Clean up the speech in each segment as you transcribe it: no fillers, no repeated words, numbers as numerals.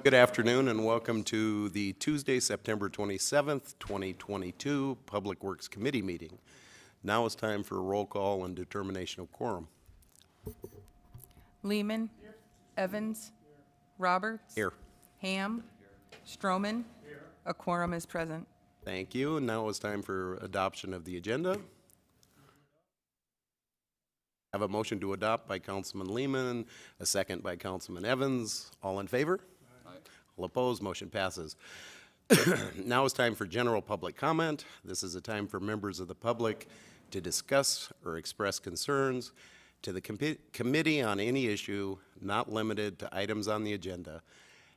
Good afternoon and welcome to the Tuesday, September 27th, 2022 Public Works Committee meeting. Now it's time for a roll call and determination of quorum. Lehman. Here. Evans. Here. Roberts. Here. Ham. Here. Stroman. Here. A quorum is present. Thank you. And now it's time for adoption of the agenda. I have a motion to adopt by Councilman Lehman, a second by Councilman Evans. All in favor? Aye. All opposed? Motion passes. Now it's time for general public comment. This is a time for members of the public to discuss or express concerns to the committee on any issue not limited to items on the agenda.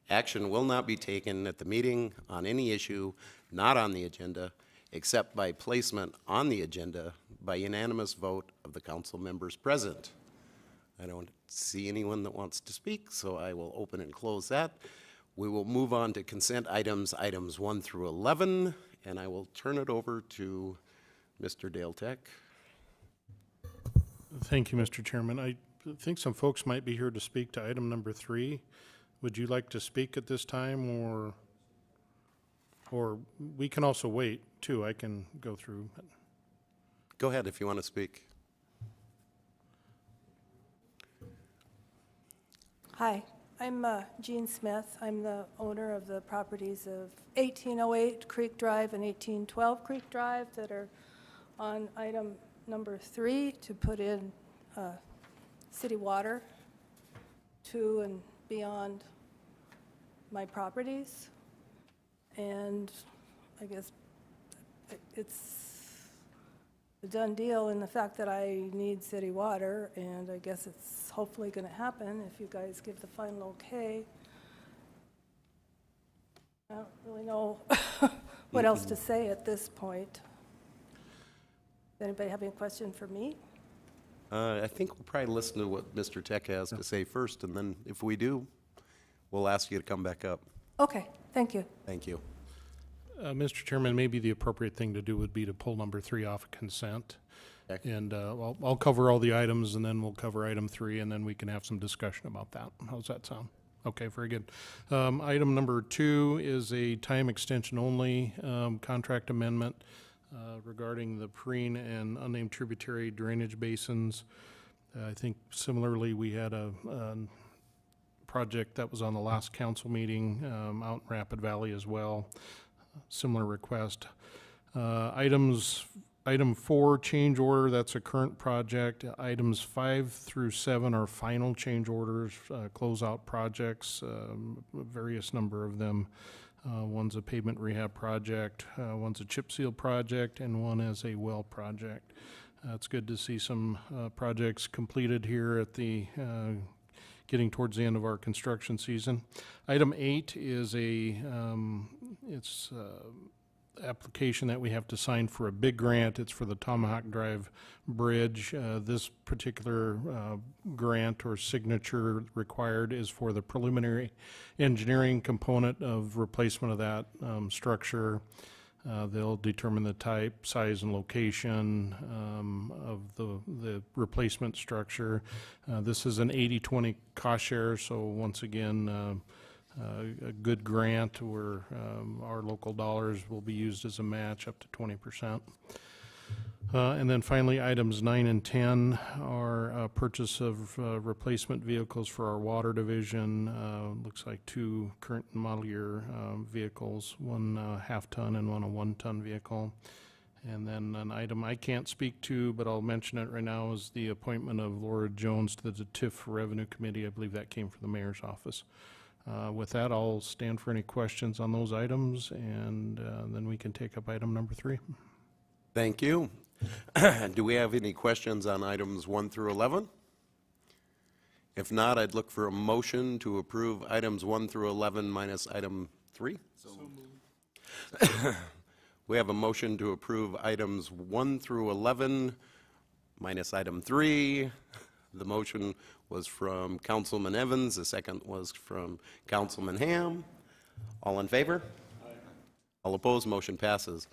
Action will not be taken at the meeting on any issue not on the agenda, except by placement on the agenda by unanimous vote of the council members present. I don't see anyone that wants to speak, so I will open and close that. We will move on to consent items 1 through 11, and I will turn it over to Mr. Dale Tech. Thank you, Mr. Chairman. I think some folks might be here to speak to item number 3. Would you like to speak at this time, or we can also wait too? I can go through. Go ahead if you want to speak. Hi, I'm Jean Smith. I'm the owner of the properties of 1808 Creek Drive and 1812 Creek Drive that are on item number 3 to put in city water to and beyond my properties. And I guess it's a done deal in the fact that I need city water, and I guess it's hopefully going to happen if you guys give the final okay. I don't really know what else to say at this point. Does anybody have any question for me? I think we'll probably listen to what Mr. Tech has to say first, and then if we do, we'll ask you to come back up. Okay, thank you. Thank you. Mr. Chairman, maybe the appropriate thing to do would be to pull number 3 off of consent. Okay. And I'll cover all the items, and then we'll cover item 3, and then we can have some discussion about that. How's that sound? Okay, very good. Item number 2 is a time extension only contract amendment regarding the Perrine and unnamed tributary drainage basins. I think similarly we had a project that was on the last council meeting out in Rapid Valley as well. Similar request. Item 4, change order, that's a current project. Items 5 through 7 are final change orders, closeout projects, various number of them. One's a pavement rehab project, one's a chip seal project, and one is a well project. It's good to see some projects completed here at the getting towards the end of our construction season. Item 8 is application that we have to sign for a big grant. It's for the Tomahawk Drive Bridge. This particular grant or signature required is for the preliminary engineering component of replacement of that structure. They'll determine the type, size, and location of the replacement structure. This is an 80-20 cost share, so once again, a good grant where our local dollars will be used as a match up to 20%. And then finally, items 9 and 10 are purchase of replacement vehicles for our water division. Looks like 2 current model year vehicles, one half-ton and one a 1-ton vehicle. And then an item I can't speak to, but I'll mention it right now, is the appointment of Laura Jones to the TIF Revenue Committee. I believe that came from the mayor's office. With that, I'll stand for any questions on those items, and then we can take up item number 3. Thank you. Do we have any questions on items 1 through 11? If not, I'd look for a motion to approve items 1 through 11 minus item 3. So moved. We have a motion to approve items 1 through 11 minus item 3. The motion was from Councilman Evans. The second was from Councilman Ham. All in favor? Aye. All opposed? Motion passes.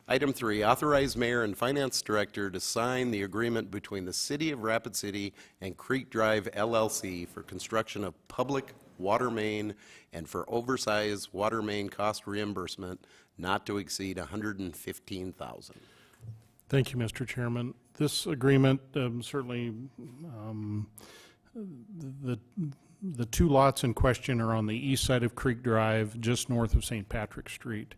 Item 3, authorize mayor and finance director to sign the agreement between the City of Rapid City and Creek Drive LLC for construction of public water main and for oversized water main cost reimbursement not to exceed $115,000. Thank you, Mr. Chairman. This agreement certainly, the two lots in question are on the east side of Creek Drive, just north of St. Patrick Street.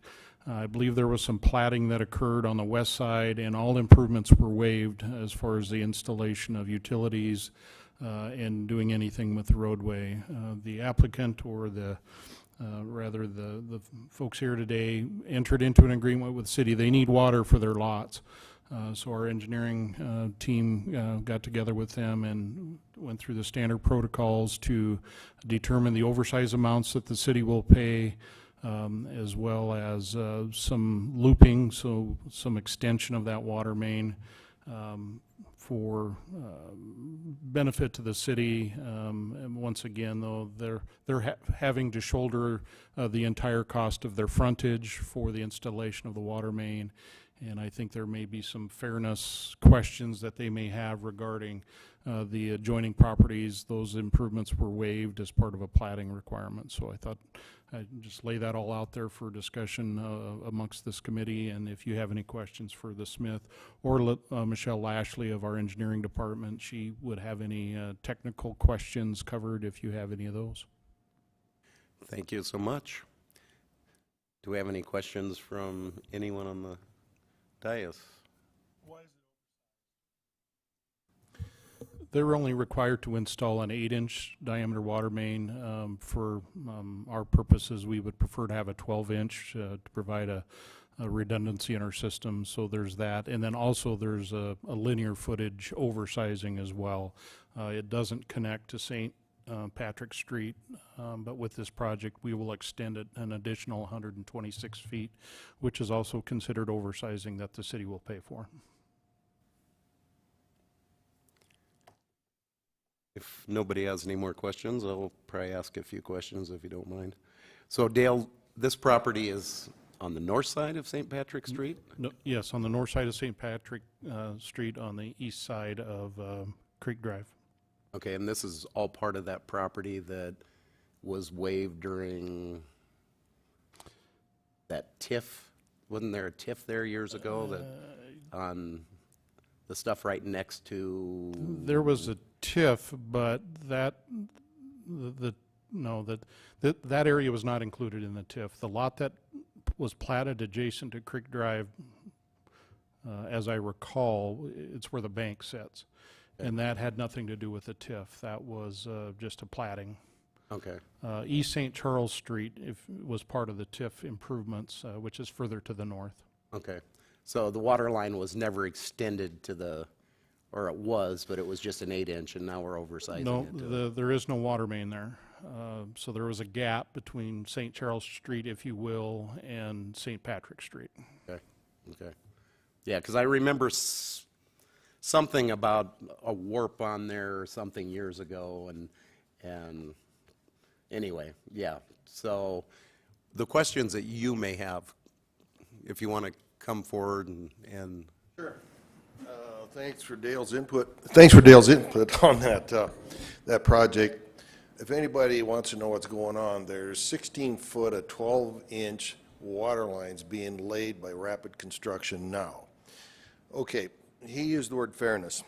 I believe there was some platting that occurred on the west side, and all improvements were waived as far as the installation of utilities and doing anything with the roadway. The applicant, or rather the folks here today, entered into an agreement with the city. They need water for their lots. So our engineering team got together with them and went through the standard protocols to determine the oversized amounts that the city will pay, as well as some looping, so some extension of that water main for benefit to the city. And once again, though, they're having to shoulder the entire cost of their frontage for the installation of the water main. And I think there may be some fairness questions that they may have regarding the adjoining properties. Those improvements were waived as part of a platting requirement. So I thought I'd just lay that all out there for discussion amongst this committee. And if you have any questions for the Smith or Michelle Lashley of our engineering department, she would have any technical questions covered if you have any of those. Thank you so much. Do we have any questions from anyone on the dais? They're only required to install an 8-inch diameter water main. For our purposes, we would prefer to have a 12-inch to provide a redundancy in our system. So there's that. And then also there's a linear footage oversizing as well. It doesn't connect to St. Patrick Street, but with this project we will extend it an additional 126 feet, which is also considered oversizing that the city will pay for. If nobody has any more questions, I'll probably ask a few questions if you don't mind. So Dale, this property is on the north side of St. Patrick Street? No, yes, on the north side of St. Patrick Street, on the east side of Creek Drive. Okay, and this is all part of that property that was waived during that TIF? Wasn't there a TIF there years ago that on the stuff right next to? There was a TIF, but that that area was not included in the TIF. The lot that was platted adjacent to Creek Drive, as I recall, it's where the bank sits. Okay. And that had nothing to do with the TIF. That was just a platting. Okay. East St. Charles Street was part of the TIF improvements, which is further to the north. Okay. So the water line was never extended to the, or it was, but it was just an 8-inch, and now we're oversizing it. No, there is no water main there. So there was a gap between St. Charles Street, if you will, and St. Patrick Street. Okay. Okay. Yeah, because I remember something about a warp on there or something years ago, and anyway, yeah. So the questions that you may have, if you want to come forward and Sure. Thanks for Dale's input. Thanks for Dale's input on that project. If anybody wants to know what's going on, there's 16-foot of 12-inch water lines being laid by Rapid Construction now. Okay, he used the word fairness.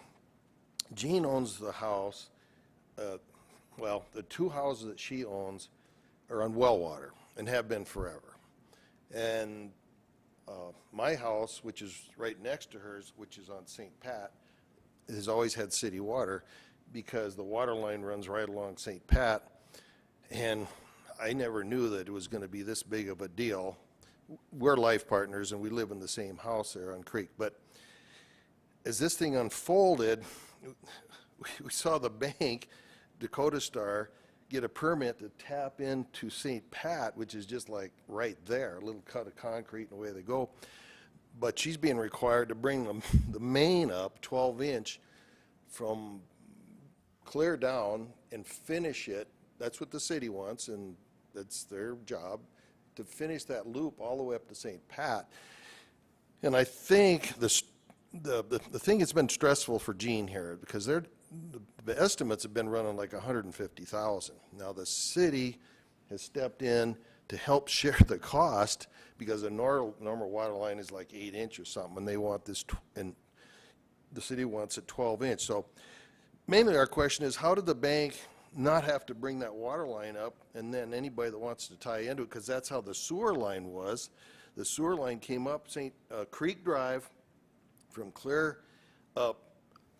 Jean owns the house. Well, the two houses that she owns are on well water and have been forever. And my house, which is right next to hers, which is on St. Pat, has always had city water because the water line runs right along St. Pat. And I never knew that it was going to be this big of a deal. We're life partners and we live in the same house there on Creek. But as this thing unfolded, we saw the bank, Dakota Star, get a permit to tap into St. Pat, which is just like right there, a little cut of concrete and away they go. But she's being required to bring the main up 12-inch from clear down and finish it. That's what the city wants, and that's their job, to finish that loop all the way up to St. Pat. And I think the thing that's been stressful for Jean here, because the estimates have been running like 150,000. Now, the city has stepped in to help share the cost because a normal water line is like 8-inch or something, and they want this, and the city wants a 12-inch. So mainly our question is, how did the bank not have to bring that water line up, and then anybody that wants to tie into it, because that's how the sewer line was. The sewer line came up Creek Drive from clear up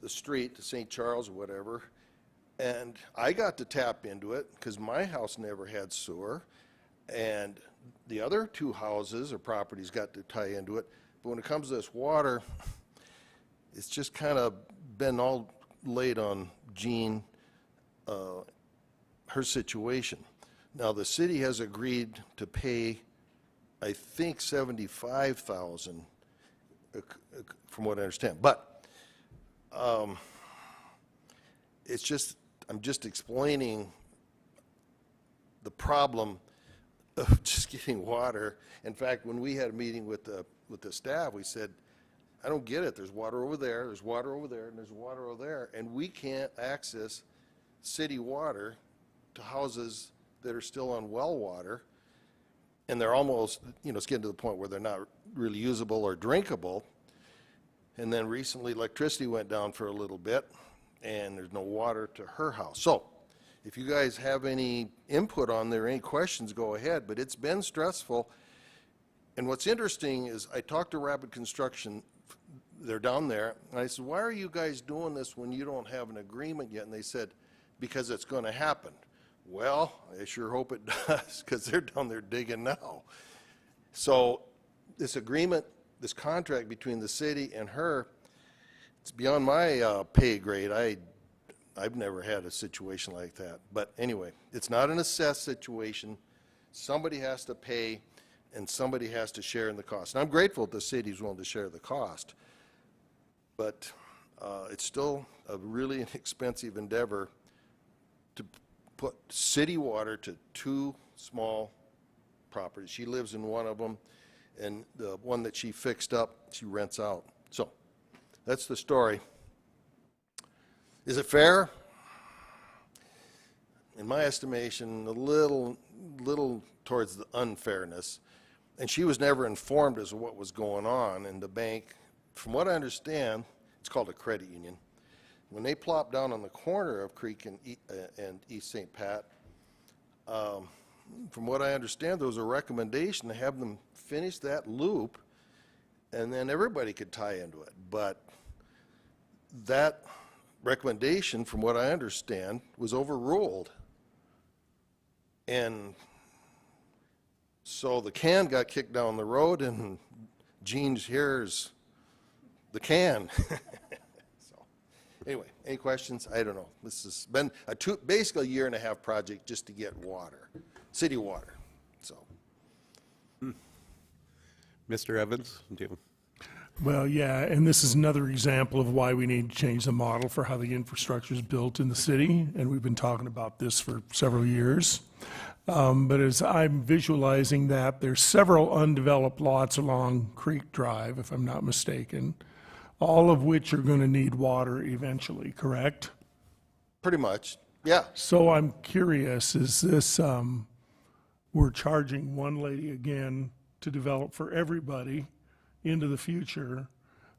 the street to St. Charles or whatever, and I got to tap into it because my house never had sewer, and the other 2 houses or properties got to tie into it. But when it comes to this water, it's just kind of been all laid on Jean, her situation. Now, the city has agreed to pay, I think, $75,000, from what I understand. But it's just, I'm just explaining the problem of just getting water. In fact, when we had a meeting with the staff, we said, I don't get it. There's water over there, there's water over there, and there's water over there, and we can't access city water to houses that are still on well water, and they're almost, it's getting to the point where they're not really usable or drinkable. And then recently electricity went down for a little bit, and there's no water to her house. So if you guys have any input on there, any questions, go ahead, but it's been stressful. And what's interesting is I talked to Rapid Construction, they're down there, and I said, why are you guys doing this when you don't have an agreement yet? And they said, because it's going to happen. Well, I sure hope it does, because they're down there digging now. So this agreement, this contract between the city and her, it's beyond my pay grade. I've never had a situation like that. But anyway, it's not an assessed situation. Somebody has to pay, and somebody has to share in the cost. And I'm grateful that the city's willing to share the cost. But it's still a really expensive endeavor to put city water to 2 small properties. She lives in one of them, and the one that she fixed up, she rents out. So that's the story. Is it fair? In my estimation, a little towards the unfairness. And she was never informed as to what was going on. And the bank, from what I understand, it's called a credit union. When they plopped down on the corner of Creek and East St. Pat, from what I understand, there was a recommendation to have them finish that loop, and then everybody could tie into it. But that recommendation, from what I understand, was overruled. And so the can got kicked down the road, and Gene's here's the can. So anyway, any questions? I don't know. This has been basically a 1.5 year project just to get water, city water. So, Mr. Evans, do you? Well, yeah, and this is another example of why we need to change the model for how the infrastructure is built in the city, and we've been talking about this for several years. But as I'm visualizing that, there's several undeveloped lots along Creek Drive, if I'm not mistaken, all of which are going to need water eventually, correct? pretty much, yeah. So I'm curious, is this, we're charging one lady again to develop for everybody into the future,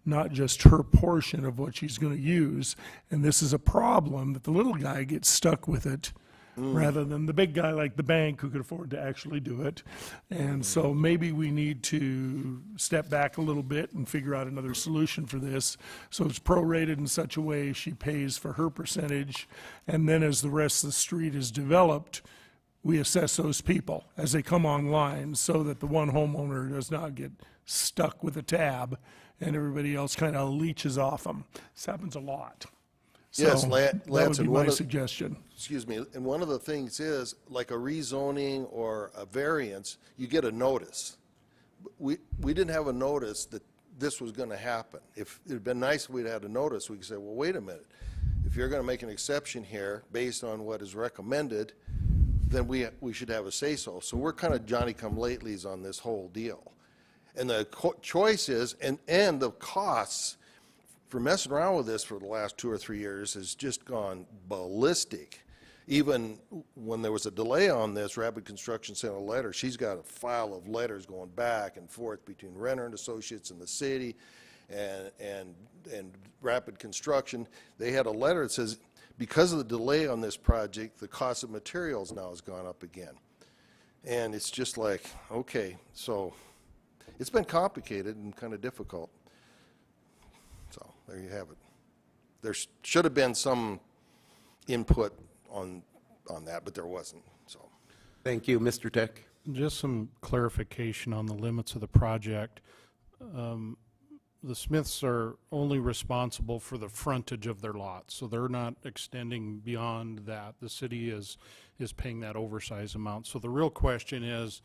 not just her portion of what she's going to use, and this is a problem that the little guy gets stuck with it rather than the big guy like the bank who could afford to actually do it. And so maybe we need to step back a little bit and figure out another solution for this. So it's prorated in such a way she pays for her percentage, and then as the rest of the street is developed, we assess those people as they come online so that the one homeowner does not get stuck with a tab and everybody else kind of leeches off them. This happens a lot. Yes, So Lance, that would be and my suggestion. excuse me, and one of the things is, like a rezoning or a variance, you get a notice. We didn't have a notice that this was going to happen. If it'd been nice if we'd had a notice, we could say, well, wait a minute. If you're going to make an exception here based on what is recommended, then we should have a say-so. So we're kind of Johnny-come-latelys on this whole deal. And the choice is, and the costs for messing around with this for the last 2 or 3 years has just gone ballistic. Even when there was a delay on this, Rapid Construction sent a letter. She's got a file of letters going back and forth between Renner and Associates and the city and Rapid Construction. They had a letter that says, because of the delay on this project, the cost of materials now has gone up again. And it's just like, okay, so it's been complicated and kind of difficult. So there you have it. There should have been some input on that, but there wasn't. So Thank you, Mr. Tech. Just some clarification on the limits of the project. The Smiths are only responsible for the frontage of their lot, so they're not extending beyond that. The city is paying that oversized amount. So the real question is,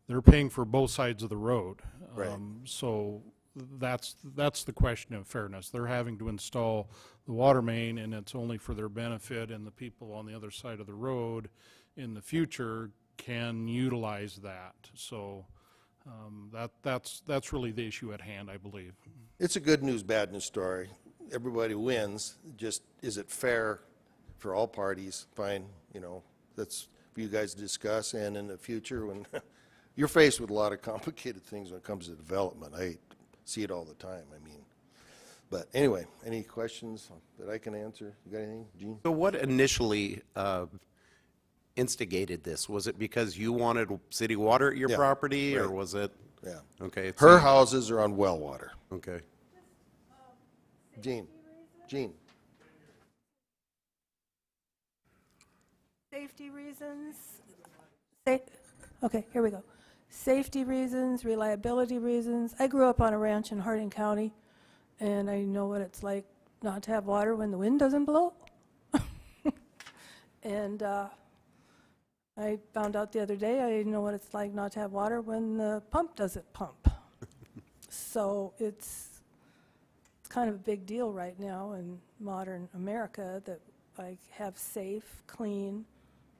they're paying for both sides of the road. Right. So that's the question of fairness. They're having to install the water main, and it's only for their benefit, and the people on the other side of the road in the future can utilize that. So that's really the issue at hand, I believe. it's a good news, bad news story. Everybody wins. Just, is it fair for all parties? Fine, you know, that's for you guys to discuss. And in the future, when you're faced with a lot of complicated things when it comes to development, I see it all the time. I mean, but anyway, any questions that I can answer? You got anything, Gene? So what initially instigated this? Was it because you wanted city water at your Yeah, property, or right. was it? Yeah. Okay. Her houses are on well water. Okay. Gene? Safety reasons. Okay, here we go. Safety reasons, reliability reasons. I grew up on a ranch in Harding County, and I know what it's like not to have water when the wind doesn't blow. And I found out the other day I know what it's like not to have water when the pump doesn't pump. So it's kind of a big deal right now in modern America that I have safe, clean,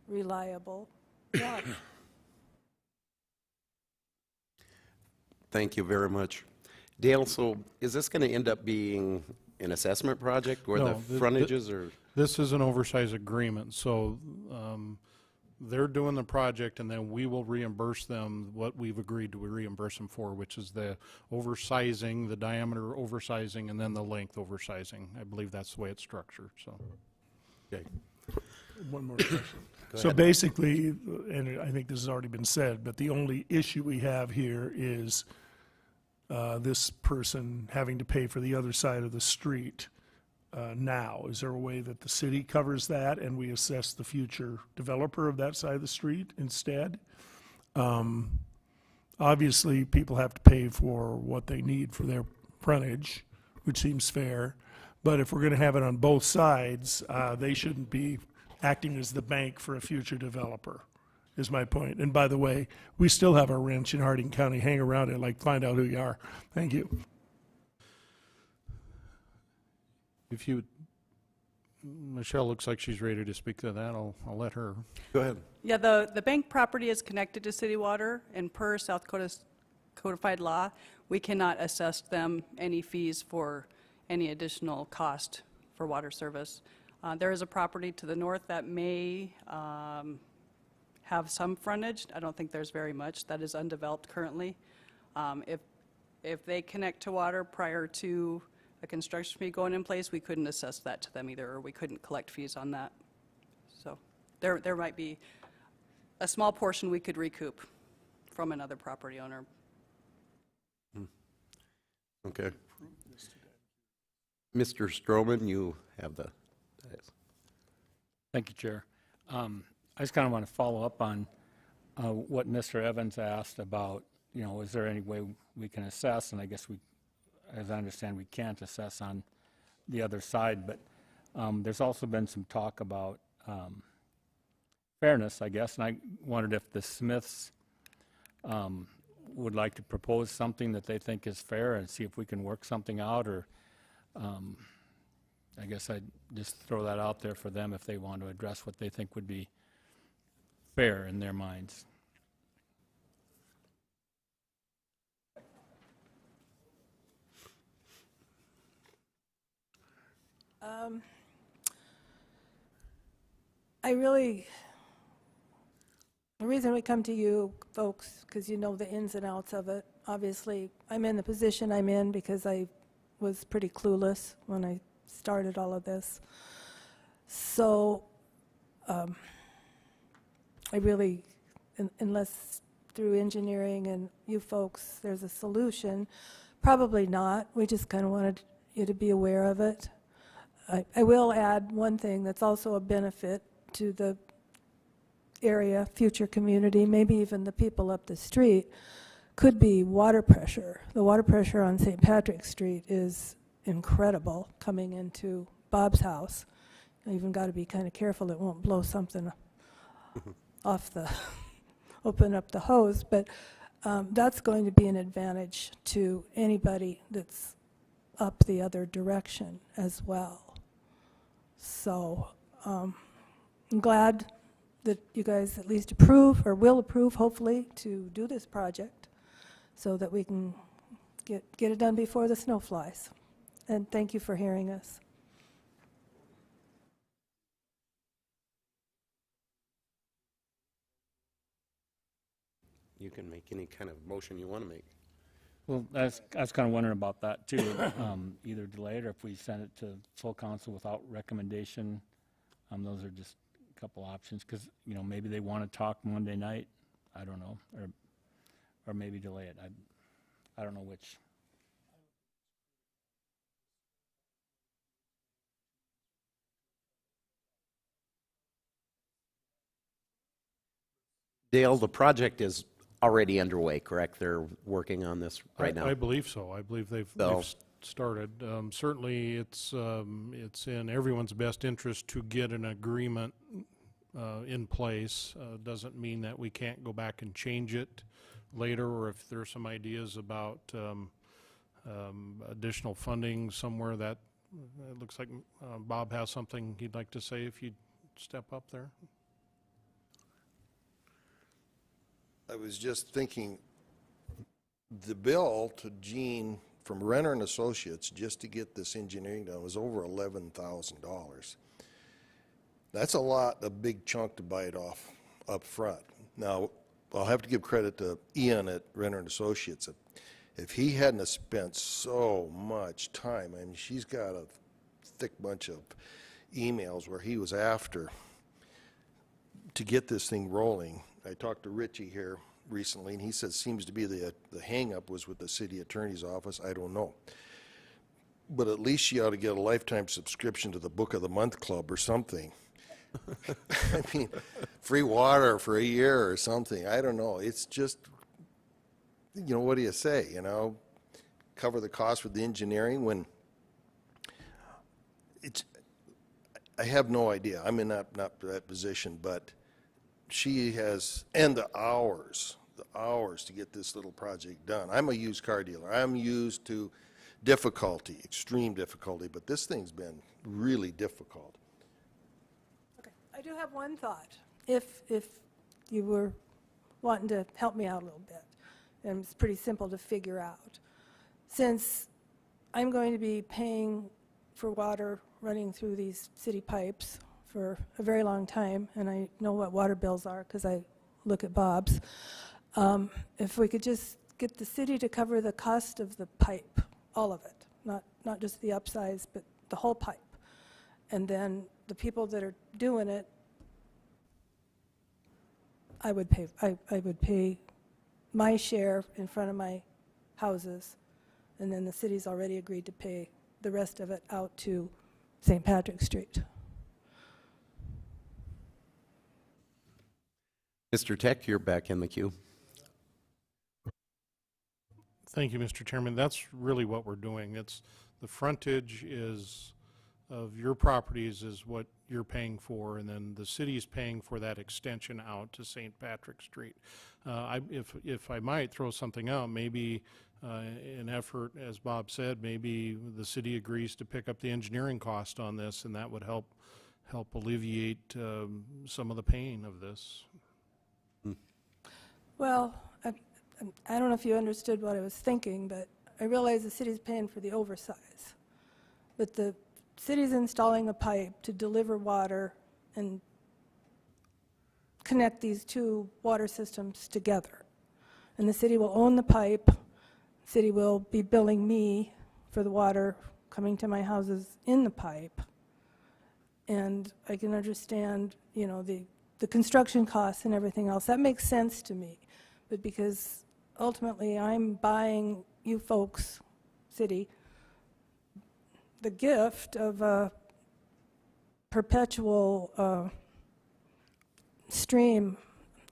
reliable water. Thank you very much. Dale, so is this going to end up being an assessment project where the No, frontages are? This is an oversized agreement, so they're doing the project, and then we will reimburse them what we've agreed to reimburse them for, which is the oversizing, the diameter oversizing, and then the length oversizing. I believe that's the way it's structured, so. Okay. One more question. So basically, and I think this has already been said, but the only issue we have here is this person having to pay for the other side of the street now. Is there a way that the city covers that and we assess the future developer of that side of the street instead? Obviously, people have to pay for what they need for their frontage, which seems fair. But if we're going to have it on both sides, they shouldn't be acting as the bank for a future developer, is my point. And by the way, we still have our ranch in Harding County. Hang around and find out who you are. Thank you. If you, Michelle looks like she's ready to speak to that. I'll let her. Go ahead. Yeah, the bank property is connected to city water, and per South Dakota's codified law, we cannot assess them any fees for any additional cost for water service. There is a property to the north that may have some frontage. I don't think there's very much. That is undeveloped currently. If they connect to water prior to a construction fee going in place, we couldn't assess that to them either, or we couldn't collect fees on that. So there might be a small portion we could recoup from another property owner. Okay. Mr. Stroman, you have the. Thank you, Chair. I just kind of want to follow up on what Mr. Evans asked about, you know, is there any way we can assess? And I guess we, as I understand, we can't assess on the other side. But there's also been some talk about fairness, I guess. And I wondered if the Smiths would like to propose something that they think is fair and see if we can work something out, or I guess I'd just throw that out there for them if they want to address what they think would be fair in their minds. The reason we come to you folks, because you know the ins and outs of it, obviously, I'm in the position I'm in because I was pretty clueless when I started all of this. So I really, unless through engineering and you folks, there's a solution, probably not. We just kind of wanted you to be aware of it. I will add one thing that's also a benefit to the area, future community, maybe even the people up the street, could be water pressure. The water pressure on St. Patrick's Street is incredible coming into Bob's house. You even got to be kind of careful it won't blow something off the, open up the hose, but that's going to be an advantage to anybody that's up the other direction as well. So I'm glad that you guys at least approve, or will approve, hopefully, to do this project so that we can get it done before the snow flies. And thank you for hearing us. You can make any kind of motion you want to make. Well, I was kind of wondering about that too. Either delay it, or if we send it to full council without recommendation. Those are just a couple options, because maybe they want to talk Monday night. I don't know, or maybe delay it. I don't know which. Dale, the project is already underway, correct? They're working on this right now? I believe so. I believe they've started. Certainly, it's in everyone's best interest to get an agreement in place. Doesn't mean that we can't go back and change it later, or if there are some ideas about additional funding somewhere. That it looks like Bob has something he'd like to say if you'd step up there. I was just thinking, the bill to Gene from Renner and Associates just to get this engineering done was over $11,000. That's a big chunk to bite off up front. Now, I'll have to give credit to Ian at Renner and Associates. If he hadn't have spent so much time, and she's got a thick bunch of emails where he was after to get this thing rolling. I talked to Richie here recently, and he said seems to be the hang-up was with the city attorney's office. I don't know. But at least she ought to get a lifetime subscription to the Book of the Month Club or something. I mean, free water for a year or something. I don't know. It's just, what do you say, Cover the cost for the engineering when it's, I have no idea. I'm in not that position, but she has, and the hours to get this little project done. I'm a used car dealer. I'm used to difficulty, extreme difficulty, but this thing's been really difficult. Okay, I do have one thought. If you were wanting to help me out a little bit, and it's pretty simple to figure out. Since I'm going to be paying for water running through these city pipes for a very long time, and I know what water bills are because I look at Bob's. If we could just get the city to cover the cost of the pipe, all of it, not just the upsize, but the whole pipe, and then the people that are doing it, I would pay my share in front of my houses, and then the city's already agreed to pay the rest of it out to St. Patrick's Street. Mr. Tech, you're back in the queue. Thank you, Mr. Chairman. That's really what we're doing. It's the frontage of your properties is what you're paying for, and then the city's paying for that extension out to St. Patrick Street. If I might throw something out, maybe an effort, as Bob said, maybe the city agrees to pick up the engineering cost on this, and that would help alleviate some of the pain of this. Well, I don't know if you understood what I was thinking, but I realize the city's paying for the oversize. But the city's installing a pipe to deliver water and connect these two water systems together. And the city will own the pipe. City will be billing me for the water coming to my houses in the pipe. And I can understand, you know, the construction costs and everything else. That makes sense to me. But because ultimately I'm buying you folks, city, the gift of a perpetual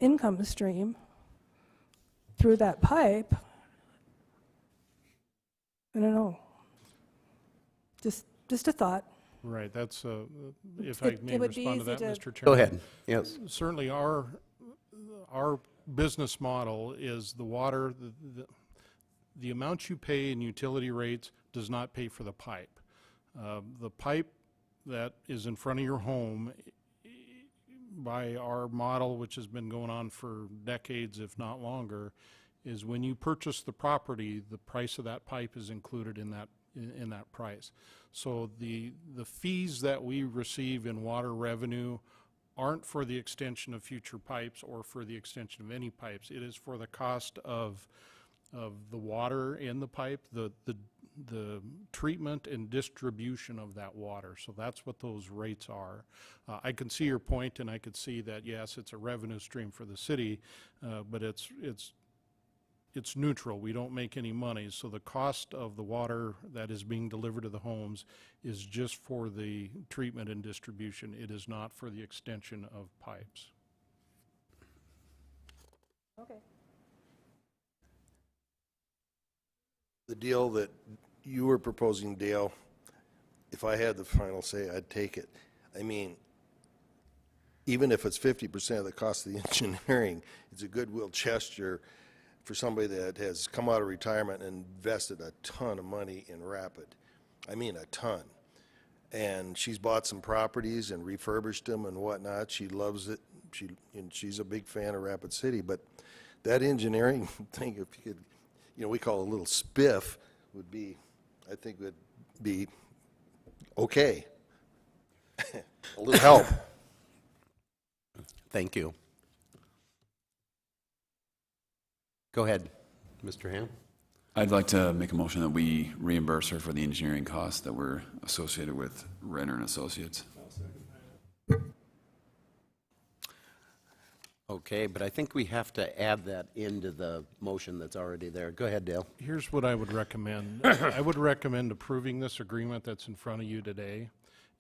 income stream through that pipe, I don't know. Just a thought. Right, that's, if I may It would be respond to easy that, to- Mr. Chairman. Go ahead, yes. Certainly, our business model is the water, the amount you pay in utility rates does not pay for the pipe. The pipe that is in front of your home, by our model, which has been going on for decades, if not longer, is when you purchase the property, the price of that pipe is included in that price. So the fees that we receive in water revenue aren't for the extension of future pipes or for the extension of any pipes. It is for the cost of the water in the pipe, the treatment and distribution of that water. So that's what those rates are. I can see your point, and I could see that, yes, it's a revenue stream for the city, but it's neutral. We don't make any money. So the cost of the water that is being delivered to the homes is just for the treatment and distribution. It is not for the extension of pipes. Okay. The deal that you were proposing, Dale, if I had the final say, I'd take it. I mean, even if it's 50% of the cost of the engineering, it's a goodwill gesture for somebody that has come out of retirement and invested a ton of money in Rapid. I mean, a ton. And she's bought some properties and refurbished them and whatnot. She loves it. She's a big fan of Rapid City. But that engineering thing, if you could, you know, we call it a little spiff, would be, I think would be okay. A little help. Thank you. Go ahead, Mr. Ham. I'd like to make a motion that we reimburse her for the engineering costs that were associated with Renner and Associates. Okay, but I think we have to add that into the motion that's already there. Go ahead, Dale. Here's what I would recommend. I would recommend approving this agreement that's in front of you today,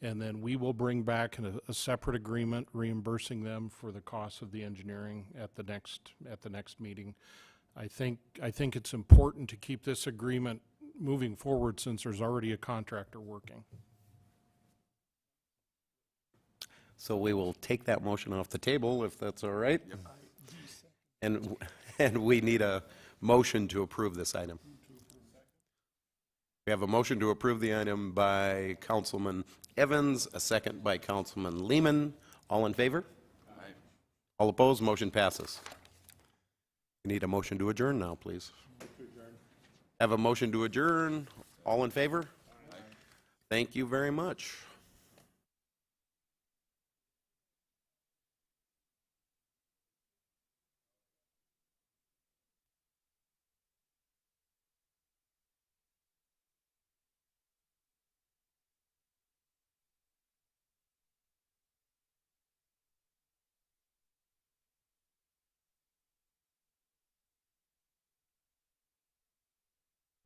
and then we will bring back a separate agreement reimbursing them for the cost of the engineering at the next meeting. I think it's important to keep this agreement moving forward since there's already a contractor working. So we will take that motion off the table, if that's all right. And we need a motion to approve this item. We have a motion to approve the item by Councilman Evans, a second by Councilman Lehman. All in favor? Aye. All opposed? Motion passes. We need a motion to adjourn now, please. Have a motion to adjourn. All in favor? Aye. Thank you very much.